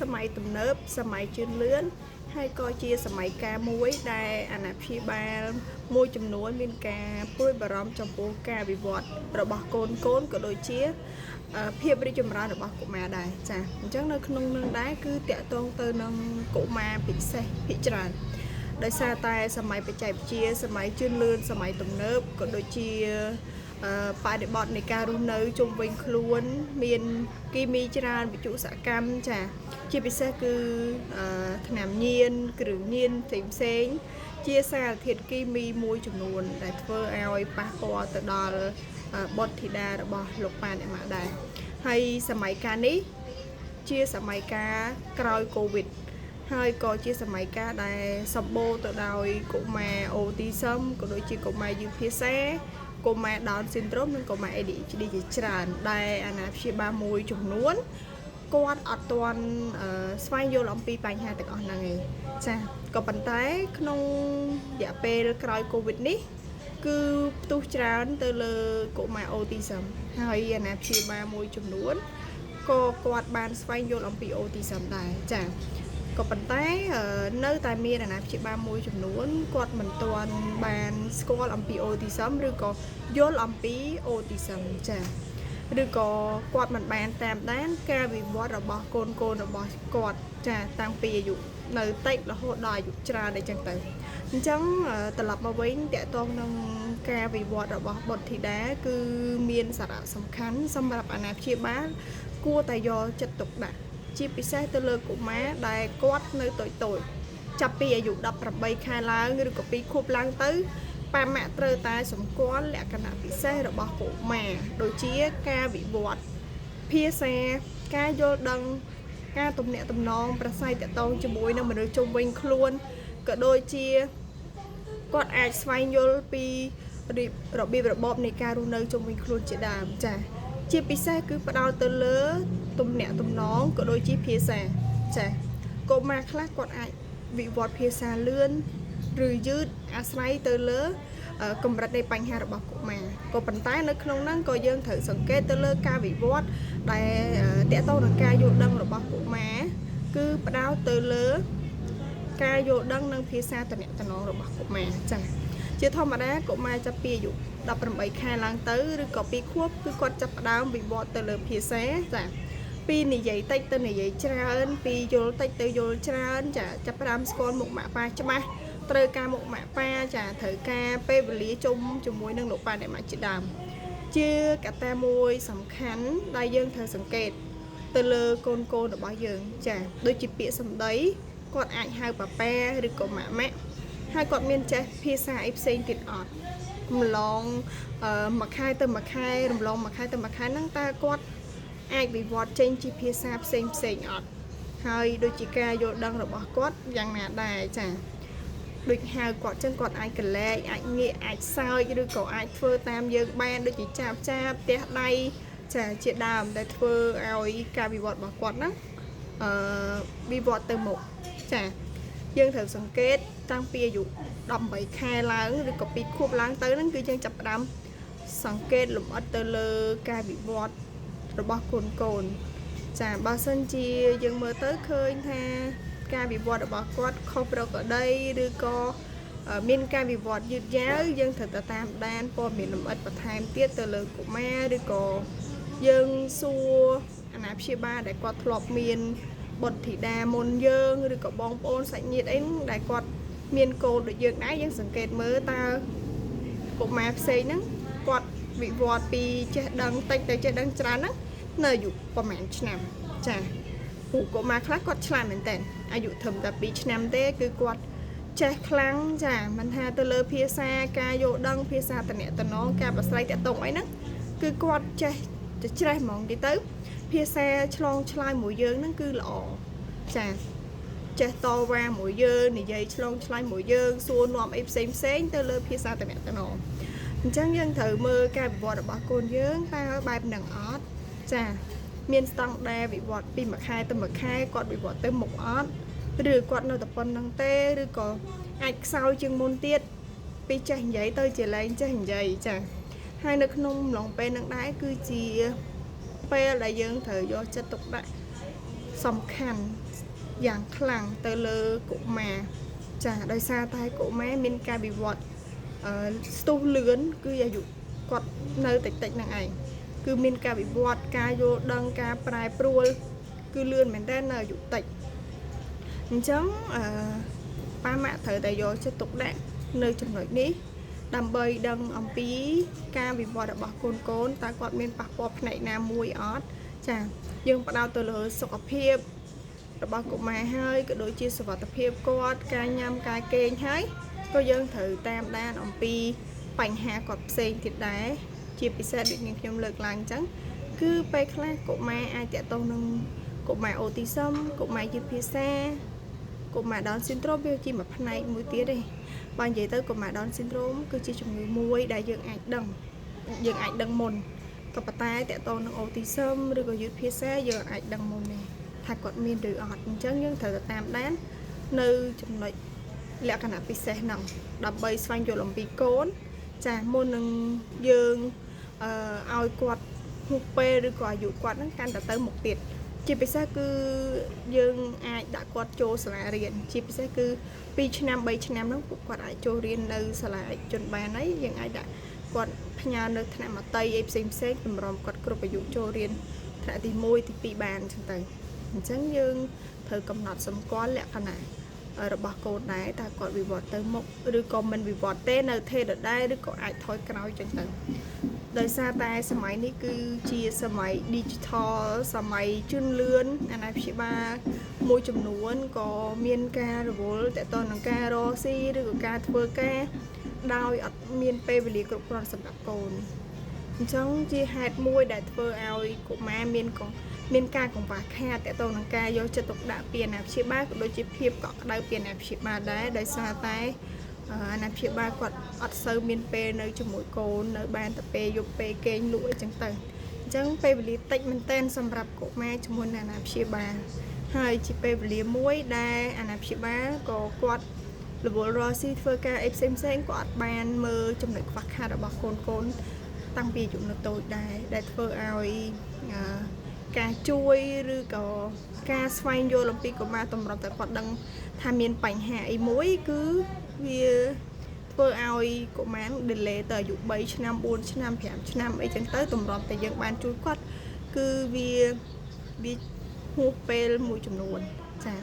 សម័យទំនើបសម័យជឿនលឿនហើយក៏ជាសម័យកាលមួយដែលអាណាព្យាបាលមួយចំនួនមានការព្រួយបារម្ភចំពោះការវិវត្តរបស់កូនក៏ដូចជាភាពរីកចម្រើនរបស់កុមារដែរចាអញ្ចឹងនៅក្នុងនឹងដែរគឺតកតងទៅនឹងកុមារពិសេសភិកច្រើនដោយសារតែសម័យបច្ចេកវិទ្យាសម័យជឿនលឿនសម័យទំនើបក៏ដូចជាបរិបទនៃការរស់នៅជុំវិញខ្លួនមានគីមីច្រើនវិទ្យុសកម្មចាជាពិសេសគឺថ្នាំញៀនគ្រឿងញៀនផ្សេងជាសារធាតុគីមីមួយចំនួនដែលធ្វើឲ្យប៉ះពាល់ទៅដល់បុត្រធីតារបស់លោកប៉ាអ្នកម៉ាក់ដែរហើយសម័យកាលនេះជាសម័យកាលក្រោយកូវីដហើយក៏ជាសម័យកាលដែលសម្បូរទៅដោយកុមារអូទីសឹមក៏ដូចជាកុមារយឺភាសាកុមារ Down syndrome និងកុមារ ADHD ជាច្រើនដែលអាណាព្យាបាលមួយចំនួនគាត់អត់ទាន់ស្វែងយល់អំពីបញ្ហាទាំងអស់ហ្នឹងឯងចាក៏ប៉ុន្តែក្នុងរយៈពេលក្រោយកូវីដនេះគឺផ្ទុះច្រើនទៅលើកុមារអូទីសឹមហើយអាណាព្យាបាលមួយចំនួនក៏គាត់បានស្វែងយល់អំពីអូទីសឹមដែរចាក៏ប៉ុន្តែនៅតែមានអាណាព្យាបាលមួយចំនួនគាត់មិនទាន់បានស្គាល់អំពីអូទីសឹមឬក៏យល់អំពីអូទីសឹមចាឬក៏គាត់មិនបានតាមដានការវិវត្តរបស់កូនរបស់គាត់ចាតាំងពីអាយុនៅតិចរហូតដល់អាយុច្រើនអីចឹងទៅអញ្ចឹងត្រឡប់មកវិញតកតងនឹងការវិវត្តរបស់បុត្រធីតាគឺមានសារៈសំខាន់សម្រាប់អាណាព្យាបាលគួរតែយកចិត្តទុកដាក់ជាពិសេសទៅលើកុមារដែលគាត់នៅតូចចាប់ពីអាយុ18ខែឡើងឬក៏2ខួបឡើងទៅប៉ាម៉ាក់ត្រូវតែសម្គាល់លក្ខណៈពិសេសរបស់កុមារដូចជាការវិវត្តភាសាការយល់ដឹងការទំនាក់ទំនងប្រស័យតាក់ទងជាមួយនឹងមនុស្សជុំវិញខ្លួនក៏ដូចជាគាត់អាចស្វែងយល់ពីរបៀបរបបនៃការរស់នៅជុំវិញខ្លួនជាដើមចាជាពិសេសគឺផ្ដោតទៅលើទំនាក់ទំនងក៏ដូចជាភាសាចាកុមារខ្លះគាត់អាចវិវត្តភាសាលឿនឬយឺតអាស្រ័យទៅលើកម្រិតនៃបញ្ហារបស់កុមារក៏ប៉ុន្តែនៅក្នុងហ្នឹងក៏យើងត្រូវសង្កេតទៅលើការវិវត្តដែលតកតងនឹងការយល់ដឹងរបស់កុមារគឺផ្ដោតទៅលើការយល់ដឹងនិងភាសាទំនាក់ទំនងរបស់កុមារចាជាធម្មតាកុមារចាប់ពីអាយុ18ខែឡើងទៅឬក៏2ខួបគឺគាត់ចាប់ផ្ដើមវិវត្តទៅលើភាសាចាពីនិយាយតិចទៅនិយាយច្រើនពីយល់តិចទៅយល់ច្រើនចាចាប់ផ្ដើមស្គាល់មុខម៉ាក់ប៉ាច្បាស់ត្រូវការមុខម៉ាក់ប៉ាចាត្រូវការពេលវេលាជុំជាមួយនឹងលោកប៉ាអ្នកម៉ាក់ជាដើមជាកត្តាមួយសំខាន់ដែលយើងត្រូវសង្កេតទៅលើកូនរបស់យើងចាដូចជាពាក្យសម្ដីគាត់អាចហៅប៉ាប៉ាឬក៏ម៉ាក់ហើយគាត់មានចេះភាសាអីផ្សេងទៀតអត់ម្លងមួយខែទៅមួយខែរំលងមួយខែទៅមួយខែហ្នឹងតើគាត់អាចវិវត្តចេញជាភាសាផ្សេងអត់ហើយដូចជាការយល់ដឹងរបស់គាត់យ៉ាងណាដែរចាដូចហៅគាត់ចឹងគាត់អាចកលែកអាចងាកអាចសើចឬក៏អាចធ្វើតាមយើងបានដូចជាចាប់ផ្ទះដៃចាជាដើមដែលធ្វើឲ្យការវិវត្តរបស់គាត់ហ្នឹងវិវត្តទៅមុខចាយើងត្រូវសង្កេតតាំងពីអាយុ18ខែឡើងឬក៏2ខួបឡើងទៅហ្នឹងគឺយើងចាប់ផ្ដើមសង្កេតលម្អិតទៅលើការវិវត្តរបស់កូនចាបើសិនជាយើងមើលទៅឃើញថាការវិវត្តរបស់គាត់ខុសប្រក្រតីឬក៏មានការវិវត្តយឺតយ៉ាវយើងត្រូវទៅតាមដានព័ត៌មានលម្អិតបន្ថែមទៀតទៅលើកុមារឬក៏យើងសួរអាណាព្យាបាលដែលគាត់ធ្លាប់មានបុត្រធីតាមុនយើងឬក៏បងប្អូនសាច់ញាតិអីដែលគាត់មានកូនដូចយើងដែរយើងសង្កេតមើលតើកុមារផ្សេងហ្នឹងគាត់វិវត្តពីចេះដឹងតិចទៅចេះដឹងច្រើនហ្នឹងនៅអាយុប្រហែលឆ្នាំចាពួកកុមារខ្លះគាត់ឆ្លាតមែនតើអាយុត្រឹមតែ2ឆ្នាំទេគឺគាត់ចេះខ្លាំងចាមិនថាទៅលើភាសាការយល់ដឹងភាសាតំណែងការប្រស្រ័យតាក់ទងអីហ្នឹងគឺគាត់ចេះច្រេះហ្មងទីទៅភាសាឆ្លងឆ្លើយមួយយើងហ្នឹងគឺល្អចាចេះតវ៉ាមួយយើងនិយាយឆ្លងឆ្លើយមួយយើងសួរនាំអីផ្សេងទៅលើភាសាតំណែងអញ្ចឹងយើងត្រូវមើលការវិវត្តរបស់កូនយើងតើបែបហ្នឹងអត់ចាមានស្តង់ដារវិវត្តពីមួយខែទៅមួយខែគាត់វិវត្តទៅមុខអត់ឬគាត់នៅតែប៉ុណ្្នឹងទេឬក៏អាចខ្សោយជាងមុនទៀតពីចេះនិយាយទៅជាលែងចេះនិយាយចាហើយនៅក្នុងអំឡុងពេលហ្នឹងដែរគឺជាពេលដែលយើងត្រូវយកចិត្តទុកដាក់ សំខាន់យ៉ាងខ្លាំងទៅលើកុមារចាដោយសារតែកុមារមានការវិវត្តស្ទុះលឿនគឺអាយុគាត់នៅតិចហ្នឹងឯងគឺមានការវិវត្តការយល់ដឹងការប្រែប្រួលគឺលឿនមែនតើនៅអាយុតិចអញ្ចឹងប៉ាម៉ាក់ត្រូវតែយកចិត្តទុកដាក់នៅចំណុចនេះដើម្បីដឹងអំពីការវិវត្តរបស់កូនតើគាត់មានប៉ះពាល់ផ្នែកណាមួយអត់ចាយើងផ្ដោតទៅលើសុខភាពរបស់កុមារហើយក៏ដូចជាសុខភាពគាត់ការញ៉ាំការគេងហើយក៏យើងត្រូវតាមដានអំពីបញ្ហាគាត់ផ្សេងទៀតដែរជាពិសេសដូចខ្ញុំលើកឡើងអញ្ចឹងគឺពេលខ្លះកុមារអាចតាក់ទងនឹងកុមារអូទីសឹមកុមារយឺតភាសាកុមារ Down syndrome វាជាមួយផ្នែកមួយទៀតទេបើនិយាយទៅកុមារ Down syndrome គឺជាជំងឺមួយដែលយើងអាចដឹងមុនក៏ប៉ុន្តែតាក់ទងនឹងអូទីសឹមឬក៏យឺតភាសាយើងអាចដឹងមុនទេថាគាត់មានឬអត់អញ្ចឹងយើងត្រូវតាមដាននៅចំណុចលក្ខណៈពិសេសហ្នឹងដើម្បីស្វែងយល់អំពីកូនចាមុននឹងយើងឲ្យគាត់ហួសពេលឬក៏អាយុគាត់ហ្នឹងកាន់តែទៅមុខទៀតជាពិសេសគឺយើងអាចដាក់គាត់ចូលសាលារៀនជាពិសេសគឺ2ឆ្នាំ3ឆ្នាំហ្នឹងពួកគាត់អាចចូលរៀននៅសាលាឯកជនបានហើយយើងអាចដាក់គាត់ផ្ញើនៅថ្នាក់មត្តេយ្យអីផ្សេងតម្រុំគាត់គ្រប់អាយុចូលរៀនថ្នាក់ទី1ទី2បានអញ្ចឹងទៅអញ្ចឹងយើងត្រូវកំណត់សម្គាល់លក្ខណៈរបស់កូនដែរតើគាត់វិវត្តទៅមុខឬក៏មិនវិវត្តទេនៅថេដដែលឬក៏អាចថយក្រោយចឹងទៅដោយសារតែសម័យនេះគឺជាសម័យ digital សម័យជឿនលឿនអាណាព្យាបាលមួយចំនួនក៏មានការរវល់តទៅនឹងការរកស៊ីឬក៏ការធ្វើការដោយអត់មានពេលវេលាគ្រប់គ្រាន់សម្រាប់កូនអញ្ចឹងជាហេតុមួយដែលធ្វើឲ្យកុមារមានការកង្វះខាតតទៅនឹងការយកចិត្តទុកដាក់ពីអាណាព្យាបាលក៏ដូចជាភាពកក់ក្ដៅពីអាណាព្យាបាលដែរដោយសារតែអាណាព្យាបាលគាត់អត់សូវមានពេលនៅជាមួយកូននៅបានតែពេលយប់ពេលគេងលក់អីចឹងទៅអញ្ចឹងពេលវេលាតិចមែនទែនសម្រាប់កុមារជាមួយនឹងអាណាព្យាបាលហើយជាពេលវេលាមួយដែលអាណាព្យាបាលក៏គាត់រវល់រកស៊ីធ្វើការអីផ្សេងក៏អត់បានមើលចំណុចខ្វះខាតរបស់កូនតាំងពីអាយុនៅតូចដែរដែលធ្វើឲ្យការជួយឬក៏ការស្វែងយល់អំពីកុមារតម្រុំតែគាត់ដឹងថាមានបញ្ហាអីមួយគឺវាធ្វើឲ្យកុមារ delay ទៅអាយុ3ឆ្នាំ4ឆ្នាំ5ឆ្នាំអីចឹងទៅតម្រុំតែយើងបានជួយគាត់គឺវាហួសពេលមួយចំនួនចា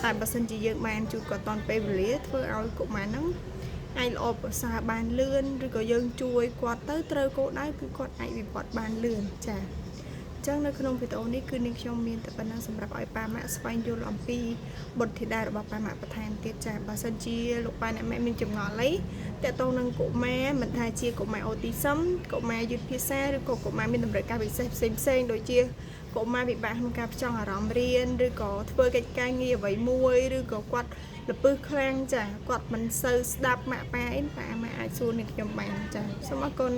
តែបើសិនជាយើងបានជួយគាត់តាន់ពេលវេលាធ្វើឲ្យកុមារហ្នឹងអាចល្អប្រសើរបានលឿនឬក៏យើងជួយគាត់ទៅត្រូវគោលដៅគឺគាត់អាចវិវត្តបានលឿនចាអញ្ចឹងនៅក្នុងវីដេអូនេះគឺនាងខ្ញុំមានតែប៉ុណ្ណឹងសម្រាប់ឲ្យប៉ាម៉ាក់ស្វែងយល់អំពីបុត្រធីតារបស់ប៉ាម៉ាក់បន្ថែមទៀតចាបើសិនជាលោកប៉ាអ្នកម៉ែមានចម្ងល់អីតើតោះនឹងកុមារមិនថាជាកុមារអូទីសឹមកុមារយឺតភាសាឬក៏កុមារមានតម្រូវការពិសេសផ្សេងដូចជាកុមារពិបាកក្នុងការផ្ចង់អារម្មណ៍រៀនឬក៏ធ្វើកិច្ចការងារអ្វីមួយឬក៏គាត់ល្ពឹសខ្លាំងចាគាត់មិនសូវស្ដាប់ម៉ាក់ប៉ាអីប៉ាម៉ាក់អាចសួរនាងខ្ញុំបានចាសូមអរគុណ